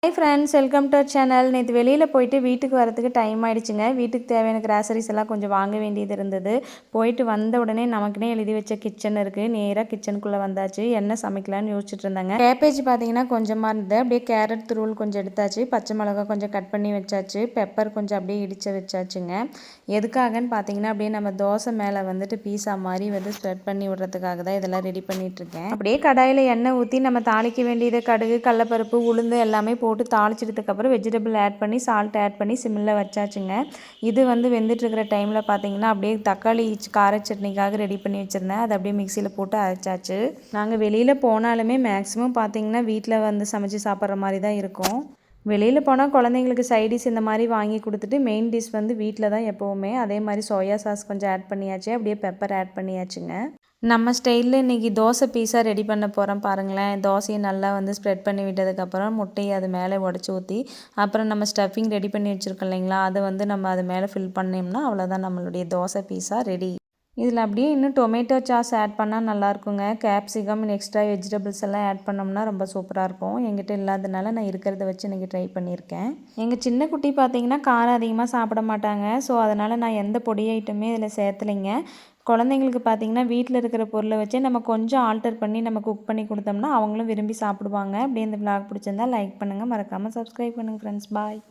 Hi friends, welcome to our channel. நேற்று வெளியில் போயிட்டு வீட்டுக்கு வரதுக்கு டைம் ஆகிடுச்சுங்க. வீட்டுக்கு தேவையான கிராசரிஸ் எல்லாம் கொஞ்சம் வாங்க வேண்டியது இருந்தது. போயிட்டு வந்த உடனே நமக்குன்னே எழுதி வச்ச கிச்சன் இருக்குது. நேராக கிச்சனுக்குள்ளே வந்தாச்சு. என்ன சமைக்கலான்னு யோசிச்சுட்டு இருந்தாங்க. கேபேஜ் பார்த்தீங்கன்னா கொஞ்சமாக இருந்தது. அப்படியே கேரட் துருவல் கொஞ்சம் எடுத்தாச்சு. பச்சை மிளகா கொஞ்சம் கட் பண்ணி வச்சாச்சு. பெப்பர் கொஞ்சம் அப்படியே இடித்து வச்சாச்சுங்க. எதுக்காகன்னு பார்த்தீங்கன்னா அப்படியே நம்ம தோசை மேலே வந்துட்டு பீஸா மாதிரி வந்து ஸ்ப்ரெட் பண்ணி விடுறதுக்காக தான் இதெல்லாம் ரெடி பண்ணிகிட்ருக்கேன். அப்படியே கடாயில் எண்ணெய் ஊற்றி நம்ம தாளிக்க வேண்டியது கடுகு, கடலப்பருப்பு, உளுந்து எல்லாமே போட்டு தாளிச்சதுக்கப்புறம் வெஜிடபிள் ஆட் பண்ணி சால்ட் ஆட் பண்ணி சிம்மில் வச்சாச்சுங்க. இது வந்து வெந்துட்டுருக்கிற டைமில் பார்த்தீங்கன்னா அப்படியே தக்காளி கார சட்னிக்காக ரெடி பண்ணி வச்சுருந்தேன். அதை அப்படியே மிக்சியில் போட்டு அரைச்சாச்சு. நாங்கள் வெளியில் போனாலுமே மேக்ஸிமம் பார்த்தீங்கன்னா வீட்டில் வந்து சமைச்சு சாப்பிட்ற மாதிரி தான் இருக்கும். வெளியில் போனால் குழந்தைங்களுக்கு சைடிஷ் இந்த மாதிரி வாங்கி கொடுத்துட்டு மெயின் டிஷ் வந்து வீட்டில் தான் எப்போவுமே. அதே மாதிரி சோயா சாஸ் கொஞ்சம் ஆட் பண்ணியாச்சு. அப்படியே பெப்பர் ஆட் பண்ணியாச்சுங்க. நம்ம ஸ்டைலில் இன்றைக்கி தோசை பீஸா ரெடி பண்ண போகிறோம் பாருங்களேன். தோசையை நல்லா வந்து ஸ்ப்ரெட் பண்ணி விட்டதுக்கப்புறம் முட்டையை அது மேலே உடச்சி ஊற்றி அப்புறம் நம்ம ஸ்டஃபிங் ரெடி பண்ணி வச்சுருக்கோம் இல்லைங்களா, அதை வந்து நம்ம அது மேலே ஃபில் பண்ணோம்னா அவ்வளோதான், நம்மளுடைய தோசை பீஸா ரெடி. இதில் அப்படியே இன்னும் டொமேட்டோ சாஸ் ஆட் பண்ணால் நல்லாயிருக்குங்க. கேப்சிகம் எக்ஸ்ட்ரா வெஜிடபிள்ஸ் எல்லாம் ஆட் பண்ணோம்னா ரொம்ப சூப்பராக இருக்கும். எங்கிட்ட இல்லாதனால நான் இருக்கிறத வச்சு இன்றைக்கி ட்ரை பண்ணியிருக்கேன். எங்கள் சின்ன குட்டி பார்த்திங்கன்னா காரம் அதிகமாக சாப்பிட மாட்டாங்க. ஸோ அதனால் நான் எந்த பொடி ஐட்டமே இதில் சேர்த்துலைங்க. குழந்தைங்களுக்கு பார்த்திங்கன்னா வீட்டில் இருக்கிற பொருளை வச்சே நம்ம கொஞ்சம் ஆல்டர் பண்ணி நம்ம குக் பண்ணி கொடுத்தோம்னா அவங்களும் விரும்பி சாப்பிடுவாங்க. அப்படியே இந்த விளாக் பிடிச்சிருந்தா லைக் பண்ணுங்கள், மறக்காமல் சப்ஸ்கிரைப் பண்ணுங்கள் ஃப்ரெண்ட்ஸ். பாய்.